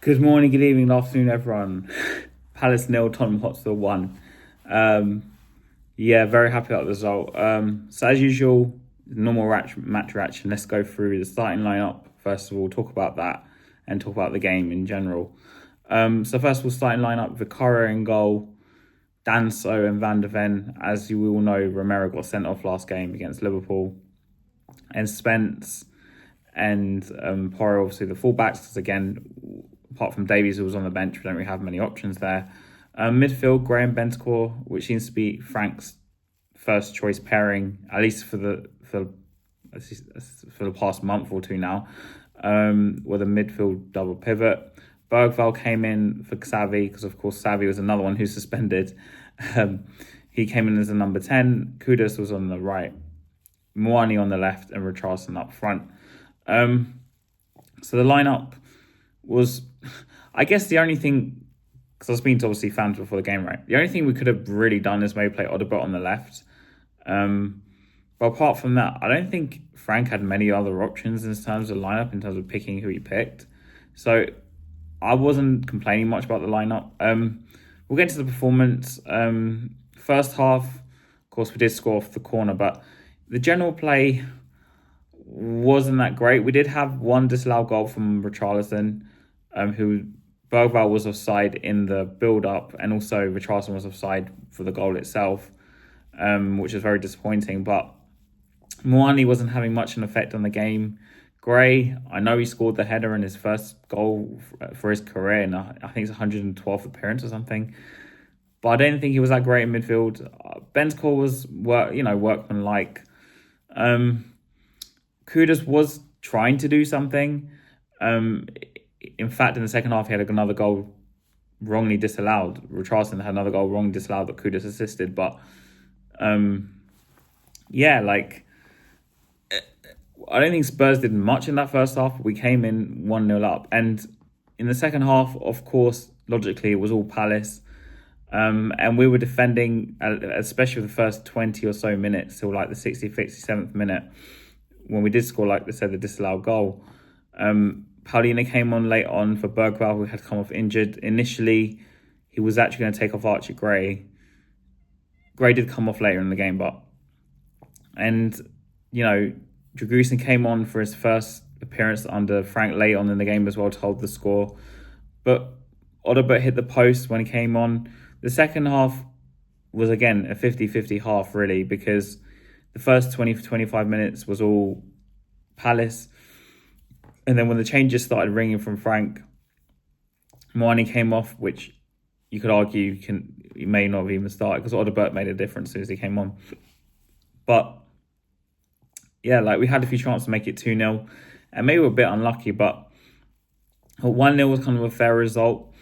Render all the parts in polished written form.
Good morning, good evening, good afternoon, everyone. Palace nil, Tottenham Hotspur 1. Yeah, very happy about the result. So as usual, normal match reaction. Let's go through the starting lineup. First of all, talk about that and talk about the game in general. So first of all, starting lineup, Vicario in goal, Danso and Van de Ven. As you all know, Romero got sent off last game against Liverpool. And Spence and Porro, obviously the fullbacks, because again, apart from Davies, who was on the bench, we don't really have many options there. Midfield, Graham Bentancur, which seems to be Frank's first choice pairing, at least for the past month or two now, with a midfield double pivot. Bergvall came in for Xavi, because of course Xavi was another one who's suspended. He came in as a number 10. Kudus was on the right, Moani on the left, and Richarlison up front. So the lineup was, I guess the only thing, because I was speaking to obviously fans before the game, right? The only thing we could have really done is maybe play Odegaard on the left. But apart from that, I don't think Frank had many other options in terms of lineup, in terms of picking who he picked. So I wasn't complaining much about the lineup. We'll get into the performance. First half, of course, we did score off the corner, but the general play wasn't that great. We did have one disallowed goal from Richarlison, who Bergvall was offside in the build-up, and also Richarlison was offside for the goal itself, which is very disappointing. But Moani wasn't having much an effect on the game. Gray, I know he scored the header in his first goal for his career, and I think it's 112th appearance or something. But I don't think he was that great in midfield. Bentancur was workmanlike. Kudus was trying to do something. In fact, in the second half, he had another goal wrongly disallowed. Richarlison had another goal wrongly disallowed that Kudus assisted. But I don't think Spurs did much in that first half. We came in 1-0 up. And in the second half, of course, logically, it was all Palace. And we were defending, especially the first 20 or so minutes, till like the 60th, 67th minute, when we did score, like they said, the disallowed goal. Paulina came on late on for Bergvall, who had come off injured. Initially, he was actually going to take off Archie Gray. Gray did come off later in the game, Dragusin came on for his first appearance under Frank late on in the game as well to hold the score. But Odegaard hit the post when he came on. The second half was, again, a 50-50 half, really, because the first 20-25 minutes was all Palace. And then when the changes started ringing from Frank, Moani came off, which you could argue he may not have even started, because Odegaard made a difference as soon as he came on. But yeah, we had a few chances to make it 2-0, and maybe we're a bit unlucky, but 1-0 was kind of a fair result,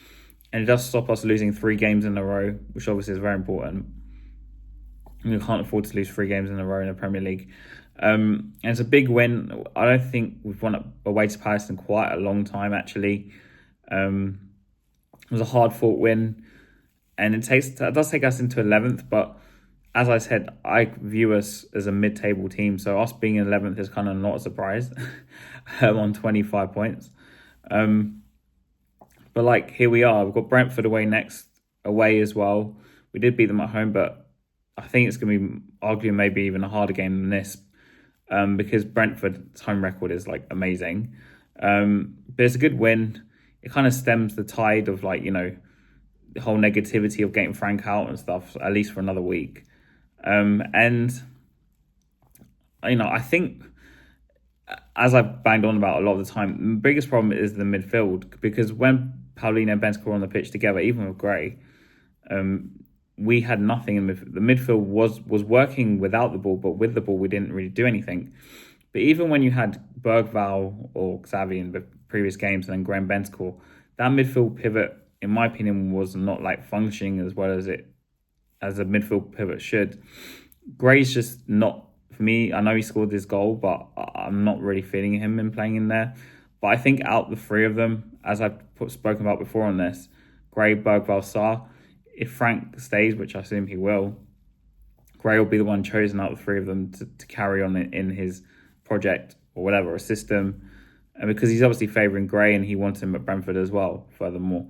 and it does stop us losing 3 games in a row, which obviously is very important. We can't afford to lose 3 games in a row in the Premier League. And it's a big win. I don't think we've won away to Palace in quite a long time, actually. It was a hard-fought win, and it does take us into 11th, but as I said, I view us as a mid-table team, so us being in 11th is kind of not a surprise on 25 points. But here we are. We've got Brentford away as well. We did beat them at home, but I think it's going to be arguably maybe even a harder game than this, because Brentford's home record is amazing. But it's a good win. It kind of stems the tide of the whole negativity of getting Frank out and stuff, at least for another week. I think, as I've banged on about a lot of the time, the biggest problem is the midfield, because when Paulina and Bentancur were on the pitch together, even with Gray, we had nothing in midfield. The midfield was working without the ball, but with the ball, we didn't really do anything. But even when you had Bergvall or Xavi in the previous games and then Graham Bentancur, that midfield pivot, in my opinion, was not functioning as well as a midfield pivot should. Gray's just not, for me. I know he scored this goal, but I'm not really feeling him in playing in there. But I think out the 3 of them, as I've spoken about before on this, Gray, Bergvall, Sarr, if Frank stays, which I assume he will, Gray will be the one chosen out of the 3 of them to carry on in his project or whatever, a system. and because he's obviously favouring Gray and he wants him at Brentford as well. Furthermore,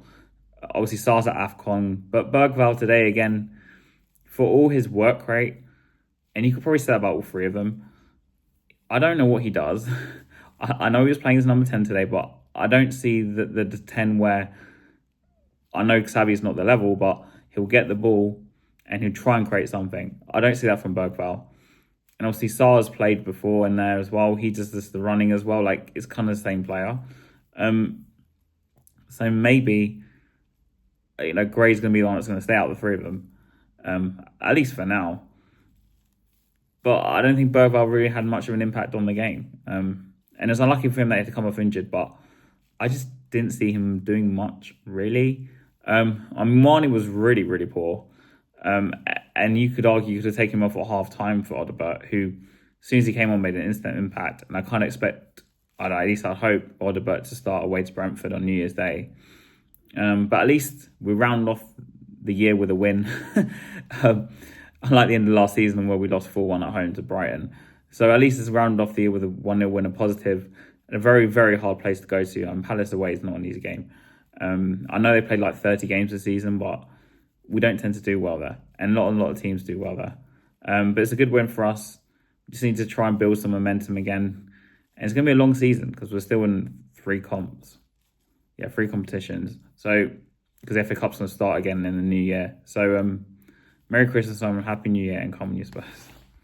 obviously Sarr's at AFCON, but Bergvall today again, for all his work rate, and you could probably say that about all three of them. I don't know what he does. I know he was playing as number 10 today, but I don't see the 10 where I know Xavi's not the level, but he'll get the ball and he'll try and create something. I don't see that from Bergvall. And obviously Sarr's played before in there as well. He does the running as well. Like, it's kind of the same player. So maybe, Gray's going to be the one that's going to stay out of the three of them, at least for now. But I don't think Bergvall really had much of an impact on the game. And it's unlucky for him that he had to come off injured, but I just didn't see him doing much, really. Mane was really, really poor. And you could argue you could have taken him off at half time for Odobert, who, as soon as he came on, made an instant impact. And I can't expect, at least I'd hope, Odobert to start away to Brentford on New Year's Day. But at least we round off the year with a win. Unlike the end of last season where we lost 4-1 at home to Brighton. So at least it's rounded off the year with a 1-0 win, a positive, and a very, very hard place to go to. Palace away is not an easy game. I know they played like 30 games this season, but we don't tend to do well there. And not a lot of teams do well there. But it's a good win for us. We just need to try and build some momentum again. And it's going to be a long season because we're still in 3 comps. Yeah, 3 competitions. So, because the FA Cup's going to start again in the new year. So, Merry Christmas and Happy New Year and come on you Spurs.